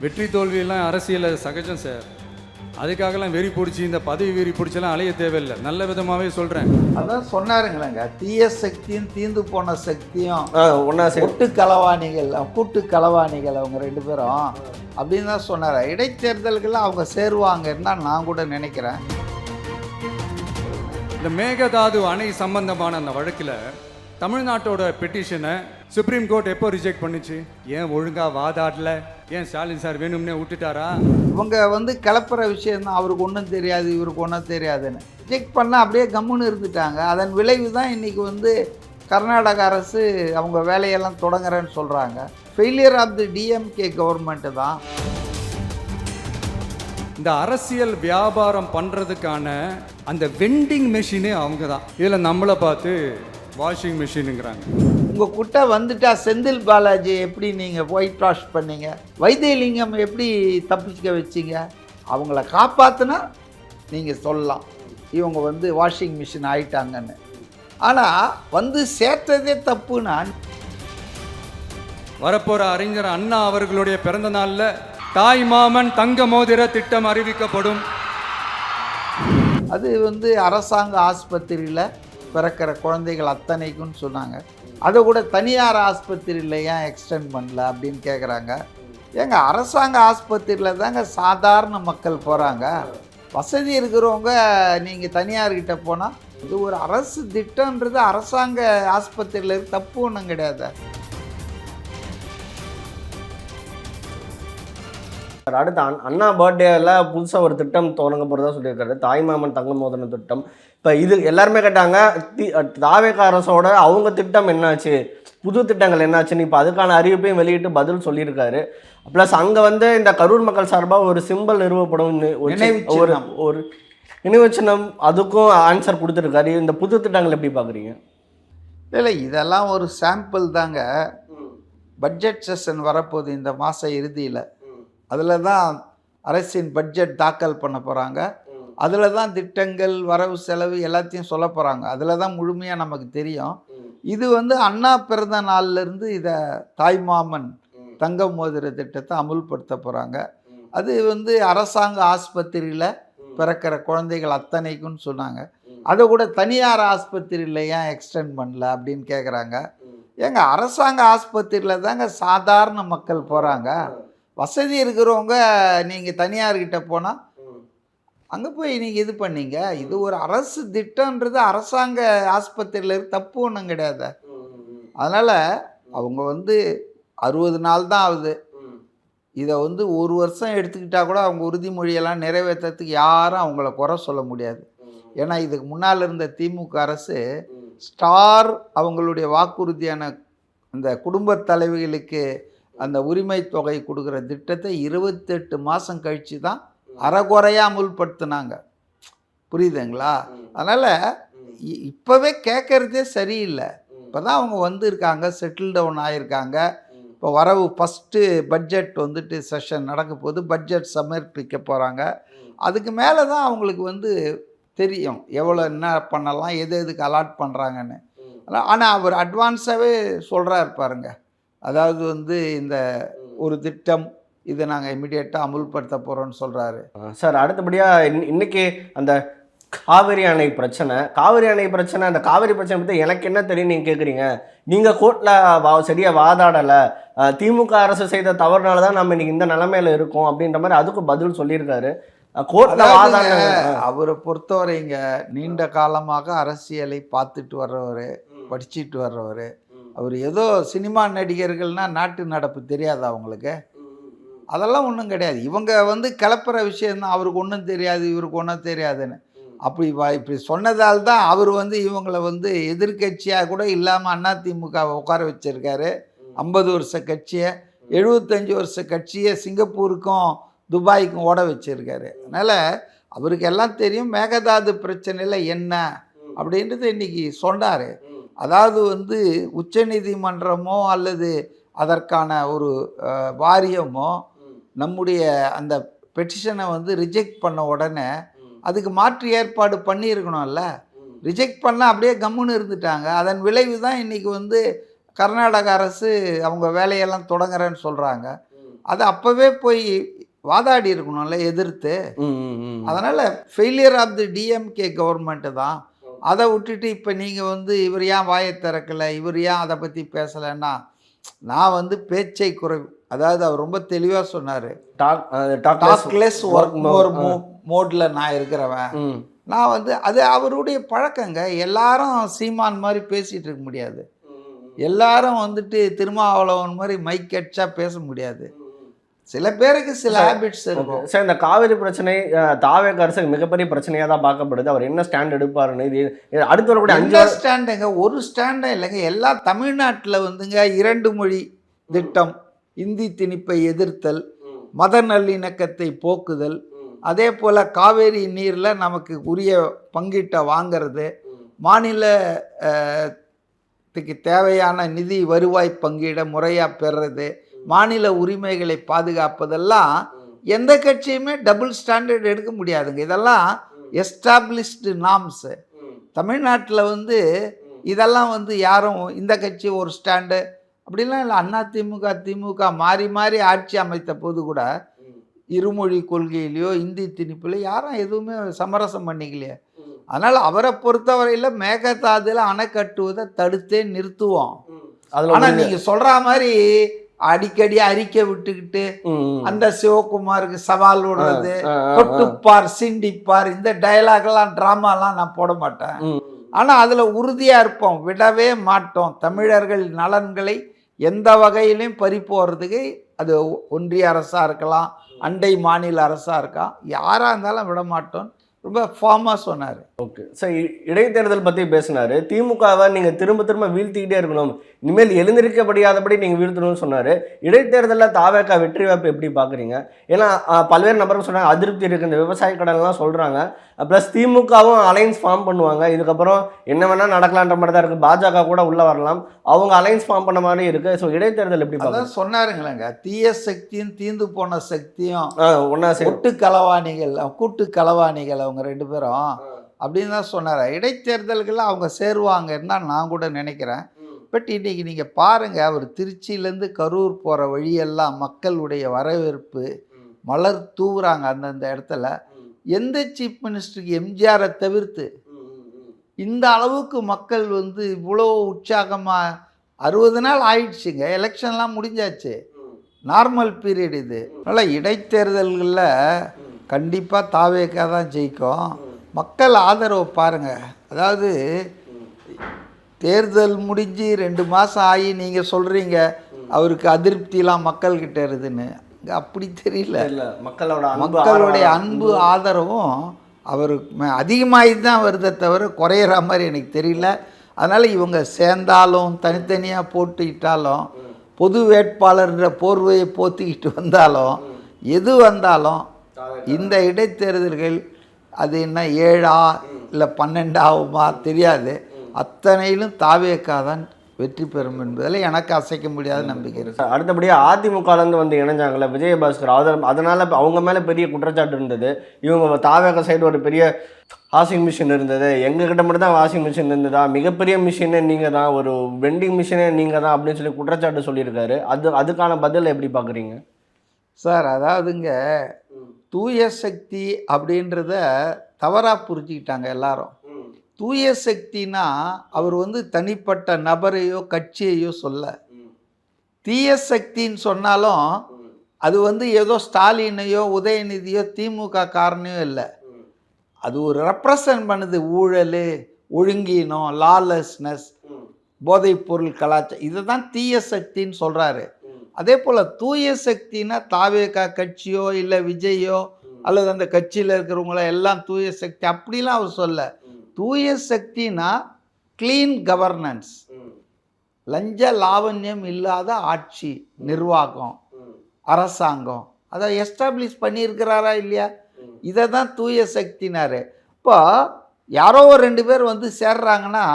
வெற்றி தோல்வியெல்லாம் அரசியலில் சகஜம் சார். அதுக்காகலாம் வெறி பிடிச்சி இந்த பதவி வெறி பிடிச்செல்லாம் அலைய தேவையில்லை. நல்ல விதமாகவே சொல்கிறேன். அதான் சொன்னாருங்களேங்க, தீய சக்தியும் தீந்து போன சக்தியும் ஒன்றா கூட்டு களவாணிகள் அவங்க ரெண்டு பேரும் அப்படின்னு தான் சொன்னார். இடைத்தேர்தல்களில் அவங்க சேருவாங்கன்னு தான் நான் கூட நினைக்கிறேன். இந்த மேகதாது அணை சம்பந்தமான அந்த வழக்கில் தமிழ்நாட்டோட பெட்டிஷனை சுப்ரீம் கோர்ட் எப்போ ரிஜெக்ட் பண்ணிச்சு? ஏன் ஒழுங்காக வாதாடல? ஏன் ஸ்டாலின் சார் வேணும்னே விட்டுட்டாரா? இவங்க கிளப்புற விஷயம் தான், அவருக்கு ஒன்றும் தெரியாது இவருக்கு ஒன்றும் தெரியாதுன்னு ரிஜெக்ட் பண்ணால் அப்படியே கம்முன்னு இருந்துட்டாங்க. அதன் விளைவு தான் இன்றைக்கி கர்நாடக அரசு அவங்க வேலையெல்லாம் தொடங்குறேன்னு சொல்கிறாங்க. Failure of the DMK government தான். இந்த அரசியல் வியாபாரம் பண்ணுறதுக்கான அந்த வெண்டிங் மெஷினே அவங்க தான். இதில் நம்மளை பார்த்து வாஷிங் மிஷினுங்கிறாங்க. உங்கள் கிட்ட வந்துட்டா செந்தில் பாலாஜி எப்படி நீங்கள் ஒயிட் வாஷ் பண்ணீங்க, வைத்தியலிங்கம் எப்படி தப்பிச்சுக்க வச்சிங்க, அவங்கள காப்பாற்றினா நீங்கள் சொல்லலாம் இவங்க வாஷிங் மிஷின் ஆயிட்டாங்கன்னு. ஆனால் சேர்த்ததே தப்புனா, வரப்போகிற அறிஞர் அண்ணா அவர்களுடைய பிறந்த நாளில் தாய் மாமன் தங்க மோதிர திட்டம் அறிவிக்கப்படும். அது அரசாங்க ஆஸ்பத்திரியில் பிறக்கிற குழந்தைகள் அத்தனைக்குன்னு சொன்னாங்க. அதை கூட தனியார் ஆஸ்பத்திரியில் ஏன் எக்ஸ்டெண்ட் பண்ணல அப்படின்னு கேட்குறாங்க. ஏங்க, அரசாங்க ஆஸ்பத்திரியில் தாங்க சாதாரண மக்கள் போகிறாங்க. வசதி இருக்கிறவங்க நீங்கள் தனியார்கிட்ட போனால் இது ஒரு அரசு திட்டம்ன்றது அரசாங்க ஆஸ்பத்திரியில் தப்பு ஒன்றும் கிடையாது. அடுத்து அண்ணா பர்த்டேல புதுசாக ஒரு திட்டம் தொடங்க போகிறதா சொல்லியிருக்காரு, தாய்மாமன் தங்க மோதிர திட்டம். இப்போ இது எல்லாருமே கேட்டாங்க, தாவேக அரசோட அவங்க திட்டம் என்னாச்சு, புது திட்டங்கள் என்னாச்சுன்னு. இப்போ அதுக்கான அறிவிப்பையும் வெளியிட்டு பதில் சொல்லியிருக்காரு. ப்ளஸ் அங்கே இந்த கரூர் மக்கள் சார்பாக ஒரு சிம்பல் நிறுவப்படும், ஒரு நினைவு சின்னம், அதுக்கும் ஆன்சர் கொடுத்துருக்காரு. இந்த புது திட்டங்கள் எப்படி பார்க்குறீங்க? இல்லை, இதெல்லாம் ஒரு சாம்பிள் தாங்க. பட்ஜெட் செஷன் வரப்போகுது இந்த மாத இறுதியில். அதில் தான் அரசின் பட்ஜெட் தாக்கல் பண்ண போகிறாங்க. அதில் தான் திட்டங்கள், வரவு செலவு எல்லாத்தையும் சொல்ல போகிறாங்க. அதில் தான் முழுமையாக நமக்கு தெரியும். இது அண்ணா பிறந்த நாள்லேருந்து இதை தாய்மாமன் தங்க மோதிர திட்டத்தை அமுல்படுத்த போகிறாங்க. அது அரசாங்க ஆஸ்பத்திரியில் பிறக்கிற குழந்தைகள் அத்தனைக்குன்னு சொன்னாங்க. அதை கூட தனியார் ஆஸ்பத்திரியில் ஏன் எக்ஸ்டெண்ட் பண்ணல அப்படின்னு கேட்குறாங்க. ஏங்க, அரசாங்க ஆஸ்பத்திரியில் தாங்க சாதாரண மக்கள் போகிறாங்க. வசதி இருக்கிறவங்க நீங்கள் தனியார்கிட்ட போனால் அங்கே போய் நீங்கள் இது பண்ணீங்க. இது ஒரு அரசு திட்டம்ன்றது அரசாங்க ஆஸ்பத்திரியில் தப்பு ஒன்றும் கிடையாது. அதனால் அவங்க 60 நாள் தான் ஆகுது. இதை 1 வருஷம் எடுத்துக்கிட்டால் கூட அவங்க உறுதிமொழியெல்லாம் நிறைவேற்றுறதுக்கு யாரும் அவங்கள குறை சொல்ல முடியாது. ஏன்னா இதுக்கு முன்னால் இருந்த திமுக அரசு ஸ்டார் அவங்களுடைய வாக்குறுதியான அந்த குடும்ப தலைவிகளுக்கு அந்த உரிமை தொகை கொடுக்குற திட்டத்தை 28 மாதம் கழித்து தான் அறகுறையாக அமுல்படுத்தினாங்க. புரியுதுங்களா? அதனால் இப்போவே கேட்குறதே சரியில்லை. இப்போ தான் அவங்க வந்திருக்காங்க, செட்டில் டவுன் ஆகியிருக்காங்க. இப்போ வரவு ஃபஸ்ட்டு பட்ஜெட் செஷன் நடக்க போது, பட்ஜெட் சமர்ப்பிக்க போகிறாங்க. அதுக்கு மேலே தான் அவங்களுக்கு தெரியும் எவ்வளோ என்ன பண்ணலாம், எதுக்கு அலாட் பண்ணுறாங்கன்னு. ஆனால் அவர் அட்வான்ஸாகவே சொல்கிறார் பாருங்க. அதாவது இந்த ஒரு திட்டம் இதை நாங்கள் இமிடியேட்டாக அமுல்படுத்த போகிறோன்னு சொல்கிறாரு. சார், அடுத்தபடியாக இன்னைக்கு அந்த காவிரி அணை பிரச்சனை, அந்த காவிரி பிரச்சனை பற்றி எனக்கு என்ன தெரியும் நீங்கள் கேட்குறீங்க. நீங்கள் கோர்ட்டில் சரியாக வாதாடலை, திமுக அரசு செய்த தவறுனால தான் நம்ம இன்னைக்கு இந்த நிலைமையில இருக்கோம் அப்படின்ற மாதிரி அதுக்கும் பதில் சொல்லியிருக்காரு. கோர்ட்டில் வாதாட அவரை பொறுத்தவரைங்க நீண்ட காலமாக அரசியலை பார்த்துட்டு வர்றவர், படிச்சுட்டு வர்றவர். அவர் ஏதோ சினிமா நடிகர்கள்னால் நாட்டு நடப்பு தெரியாது அவங்களுக்கு. அதெல்லாம் ஒன்றும் கிடையாது. இவங்க கிளப்புற விஷயந்தான், அவருக்கு ஒன்றும் தெரியாது இவருக்கு ஒன்றும் தெரியாதுன்னு. இப்படி சொன்னதால் தான் அவர் இவங்களை எதிர்கட்சியாக கூட இல்லாமல் அதிமுகவை உட்கார வச்சுருக்காரு. 50 வருஷ கட்சியை, 75 வருஷ கட்சியை சிங்கப்பூருக்கும் துபாய்க்கும் ஓட வச்சுருக்காரு. அதனால் அவருக்கு எல்லாம் தெரியும் மேகதாது பிரச்சனையில் என்ன அப்படின்றது இன்றைக்கி சொன்னார். அதாவது உச்சநீதிமன்றமோ அல்லது அதற்கான ஒரு வாரியமோ நம்முடைய அந்த பெட்டிஷனை ரிஜெக்ட் பண்ண உடனே அதுக்கு மாற்று ஏற்பாடு பண்ணியிருக்கணும்ல. ரிஜெக்ட் பண்ணால் அப்படியே கம்முன்னு இருந்துட்டாங்க. அதன் விளைவு தான் இன்றைக்கி கர்நாடக அரசு அவங்க வேலையெல்லாம் தொடங்குறேன்னு சொல்கிறாங்க. அதை அப்போவே போய் வாதாடி இருக்கணும்ல எதிர்த்து. அதனால் failure of the DMK government தான். அதை விட்டுட்டு இப்போ நீங்கள் வந்து இவர் ஏன் வாயை திறக்கலை, இவர் ஏன் அதை பற்றி பேசலைன்னா, நான் வந்து பேச்சை குறைவு, அதாவது அவர் ரொம்ப தெளிவாக சொன்னார், டாக்லெஸ் ஒர்க் மோர் மோடில் நான் இருக்கிறவன். நான் வந்து அது அவருடைய பழக்கங்க. எல்லாரும் சீமான் மாதிரி பேசிகிட்டு இருக்க முடியாது, எல்லாரும் வந்துட்டு திருமாவளவன் மாதிரி மைக் அடிச்சா பேச முடியாது. சில பேருக்கு சில ஹேபிட்ஸ் இருக்கும். சார், இந்த காவிரி பிரச்சனை தாவேக அரசுக்கு மிகப்பெரிய பிரச்சனையாக தான் பார்க்கப்படுது. அவர் என்ன ஸ்டாண்ட் எடுப்பாருன்னு இது அடுத்து வரக்கூடிய 5 ஸ்டாண்டுங்க, ஒரு ஸ்டாண்டும் இல்லைங்க. எல்லா தமிழ்நாட்டில் வந்துங்க 2 மொழி திட்டம், இந்தி திணிப்பை எதிர்த்தல், மத நல்லிணக்கத்தை போக்குதல், அதே போல் காவேரி நீரில் நமக்கு உரிய பங்கீட்டை வாங்கிறது, மாநிலத்துக்கு தேவையான நிதி வருவாய் பங்கீட முறையாக பெறுறது, மாநில உரிமைகளை பாதுகாப்பதெல்லாம் எந்த கட்சியுமே டபுள் ஸ்டாண்டர்ட் எடுக்க முடியாதுங்க. இதெல்லாம் எஸ்டாப்ளிஷ்டு நார்ம்ஸு. தமிழ்நாட்டில் வந்து இதெல்லாம் வந்து யாரும் இந்த கட்சி ஒரு ஸ்டாண்டு அப்படிலாம் இல்லை. அண்ணா திமுக திமுக மாறி மாறி ஆட்சி அமைத்த போது கூட இருமொழி கொள்கையிலையோ இந்தி திணிப்புலையோ யாரும் எதுவுமே சமரசம் பண்ணிக்கலையே. அதனால் அவரை பொறுத்தவரையில் மேகதாதுல அணை கட்டுவதை தடுத்தே நிறுத்துவோம். ஆனால் நீங்கள் சொல்கிற மாதிரி அடிக்கடி அறிக்கை விட்டுக்கிட்டு அந்த சிவகுமாருக்கு சவால் விடுறது, தொட்டுப்பார் சிண்டிப்பார், இந்த டயலாக்லாம் ட்ராமாலாம் நான் போட மாட்டேன். ஆனால் அதில் உறுதியாக இருப்போம், விடவே மாட்டோம். தமிழர்கள் நலன்களை எந்த வகையிலையும் பறி போகிறதுக்கு, அது ஒன்றிய அரசாக இருக்கலாம், அண்டை மாநில அரசாக இருக்கா, யாராக இருந்தாலும் விட மாட்டோம், ரொம்ப ஃபார்மாக சொன்னார். ஓகே சார், இடைத்தேர்தல் பற்றி பேசினார். திமுகவை நீங்கள் திரும்ப திரும்ப வீழ்த்திக்கிட்டே இருக்கணும், இனிமேல் எழுந்திருக்கப்படியாதபடி நீங்கள் வீழ்த்தணும்னு சொன்னார். இடைத்தேர்தலில் தாவேகா வெற்றி வாய்ப்பு எப்படி பார்க்குறீங்க? ஏன்னா பல்வேறு நபர்கள் சொன்னாங்க, அதிருப்தி இருக்குது, இந்த விவசாய கடன்லாம் சொல்கிறாங்க. ப்ளஸ் திமுகவும் அலைன்ஸ் ஃபார்ம் பண்ணுவாங்க, இதுக்கப்புறம் என்ன வேணால் நடக்கலான்ற மாதிரி தான் இருக்குது. பாஜக கூட உள்ளே வரலாம், அவங்க அலைன்ஸ் ஃபார்ம் பண்ண மாதிரி இருக்குது. ஸோ இடைத்தேர்தல் எப்படி பார்க்க சொன்னாருங்களேங்க, தீய சக்தியும் தீந்து போன சக்தியும் ஒன்றா கூட்டு களவாணிகள் அவங்க 2 பேரும் அப்படின்னு தான் சொன்னார். இடைத்தேர்தல்களில் அவங்க சேருவாங்கன்னு தான் நான் கூட நினைக்கிறேன். பட் இன்றைக்கி நீங்கள் பாருங்கள், அவர் திருச்சியிலேருந்து கரூர் போகிற வழியெல்லாம் மக்களுடைய வரவேற்பு, மலர் தூவுறாங்க அந்தந்த இடத்துல. எந்த சீஃப் மினிஸ்டருக்கு எம்ஜிஆரை தவிர்த்து இந்த அளவுக்கு மக்கள் வந்து இவ்வளோ உற்சாகமாக 60 நாள் ஆயிடுச்சுங்க, எலெக்ஷன்லாம் முடிஞ்சாச்சு, நார்மல் பீரியட் இது. அதனால் இடைத்தேர்தல்களில் கண்டிப்பாக தாவேகா தான் ஜெயிக்கும். மக்கள் ஆதரவு பாருங்கள், அதாவது தேர்தல் முடிஞ்சு 2 மாதம் ஆகி நீங்கள் சொல்கிறீங்க அவருக்கு அதிருப்திலாம் மக்கள்கிட்ட இருக்குதுன்னு, இங்கே அப்படி தெரியல. மக்களுடைய அன்பு ஆதரவும் அவருக்கு அதிகமாகி தான் வருதே தவிர குறையிற மாதிரி எனக்கு தெரியல. அதனால் இவங்க சேர்ந்தாலும் தனித்தனியாக போட்டுக்கிட்டாலும் பொது வேட்பாளர்ன்ற போர்வையை போத்திக்கிட்டு வந்தாலும் எது வந்தாலும் இந்த இடைத்தேர்தல்கள் அது என்ன 7 இல்லை 12 ஆகுமா தெரியாது, அத்தனையிலும் தாவேகா தான் வெற்றி பெறும் என்பதில் எனக்கு அசைக்க முடியாத நம்பிக்கை இருக்குது. அடுத்தபடியாக அதிமுகலேருந்து வந்து இணைஞ்சாங்களே விஜயபாஸ்கர், அதனால் அவங்க மேலே பெரிய குற்றச்சாட்டு இருந்தது. இவங்க தாவேகா சைடு ஒரு பெரிய வாஷிங் மிஷின் இருந்தது, எங்ககிட்ட மட்டும் தான் வாஷிங் மிஷின் இருந்ததா, மிகப்பெரிய மிஷினே நீங்கள் தான், ஒரு வெண்டிங் மிஷினே நீங்கள் தான் அப்படின்னு சொல்லி குற்றச்சாட்டு சொல்லியிருக்காரு. அதுக்கான பதில் எப்படி பார்க்குறீங்க சார்? அதாவதுங்க, தூய சக்தி அப்படின்றத தவறாக புரிஞ்சுக்கிட்டாங்க எல்லாரும். தூய சக்தினா அவர் வந்து தனிப்பட்ட நபரையோ கட்சியையோ சொல்ல. தீய சக்தின்னு சொன்னாலும் அது வந்து ஏதோ ஸ்டாலினையோ உதயநிதியோ திமுக காரனையோ இல்லை, அது ஒரு ரெப்ரசன்ட் பண்ணுது ஊழல், ஒழுங்கீனம், லாலெஸ்னஸ், போதைப்பொருள் கலாச்சாரம், இதை தான் தீய சக்தின்னு சொல்கிறாரு. அதே போல் தூய சக்தினா தாவேகா கட்சியோ இல்லை விஜயோ அல்லது அந்த கட்சியில் இருக்கிறவங்கள எல்லாம் தூய சக்தி அப்படிலாம் அவர் சொல்ல. தூய சக்தினா க்ளீன் கவர்னன்ஸ், லஞ்ச லாவண்யம் இல்லாத ஆட்சி நிர்வாகம் அரசாங்கம் அதை எஸ்டாப்ளிஷ் பண்ணியிருக்கிறாரா இல்லையா, இதை தான் தூய சக்தினாரு. இப்போ யாரோ 2 பேர் வந்து சேர்றாங்கன்னா,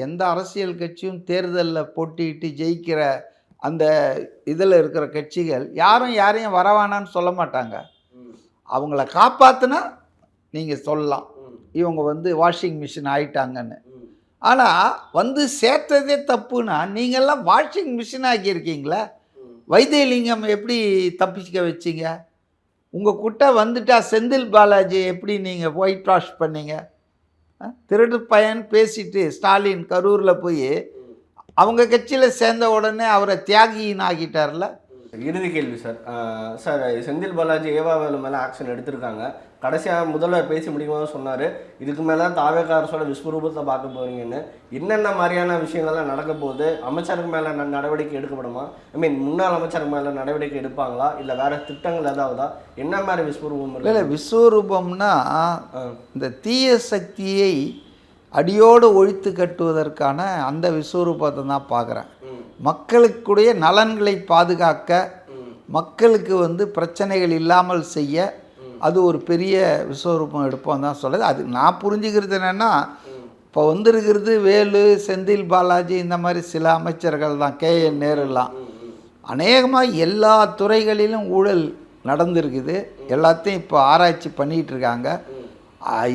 எந்த அரசியல் கட்சியும் தேர்தலில் போட்டிட்டு ஜெயிக்கிற அந்த இதில் இருக்கிற கட்சிகள் யாரும் யாரையும் வரவானான்னு சொல்ல மாட்டாங்க. அவங்கள காப்பாற்றினா நீங்கள் சொல்லலாம் இவங்க வந்து வாஷிங் மிஷின் ஆகிட்டாங்கன்னு. ஆனால் வந்து சேர்த்ததே தப்புனா நீங்கள்லாம் வாஷிங் மிஷின் ஆக்கியிருக்கீங்களா? வைத்தியலிங்கம் எப்படி தப்பிச்சுக்க வச்சிங்க? உங்கள் கிட்ட வந்துட்டா செந்தில் பாலாஜி எப்படி நீங்கள் ஒயிட் வாஷ் பண்ணீங்க? திருடு பையன் பேசிட்டு ஸ்டாலின் கரூரில் போய் அவங்க கட்சியில் சேர்ந்த உடனே அவரை தியாகின்னு ஆகிட்டார்ல. இறுதி கேள்வி சார். சார் செந்தில் பாலாஜி ஏவாவேலு மேலே ஆக்ஷன் எடுத்திருக்காங்க. கடைசியாக முதல்வர் பேசி முடிக்கும்போது சொன்னார், இதுக்கு மேலே தான் தாவேகா அரசோட விஸ்வரூபத்தை பார்க்க போகிறீங்கன்னு. என்னென்ன மாதிரியான விஷயங்கள்லாம் நடக்க போகுது? அமைச்சருக்கு மேலே நடவடிக்கை எடுக்கப்படுமா? முன்னாள் அமைச்சருக்கு மேலே நடவடிக்கை எடுப்பாங்களா, இல்லை வேறு திட்டங்கள் ஏதாவதா? என்ன மாதிரி விஸ்வரூபம்? இல்லை, விஸ்வரூபம்னா இந்த தீய சக்தியை அடியோடு ஒழித்து கட்டுவதற்கான அந்த விஸ்வரூபத்தை தான் பார்க்குறேன். மக்களுக்குடைய நலன்களை பாதுகாக்க, மக்களுக்கு பிரச்சனைகள் இல்லாமல் செய்ய அது ஒரு பெரிய விஸ்வரூபம் எடுப்போம் தான் சொல்லுது. அது நான் புரிஞ்சுக்கிறது என்னென்னா, இப்போ வந்திருக்கிறது வேலு, செந்தில் பாலாஜி, இந்த மாதிரி சில அமைச்சர்கள் தான், KN நேருலாம். அநேகமாக எல்லா துறைகளிலும் ஊழல் நடந்திருக்குது. எல்லாத்தையும் இப்போ ஆராய்ச்சி பண்ணிகிட்டு இருக்காங்க.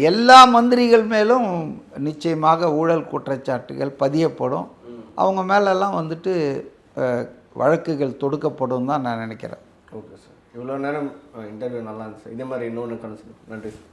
எல்லா மந்திரிகள் மேலும் நிச்சயமாக ஊழல் குற்றச்சாட்டுகள் பதியப்படும். அவங்க மேலெல்லாம் வழக்குகள் தொடுக்கப்படும் தான் நான் நினைக்கிறேன். ஓகே சார், இவ்வளோ நேரம் இன்டர்வியூ நல்லா இருந்துச்சு. இதே மாதிரி இன்னொன்று கன்சிடர். நன்றி சார்.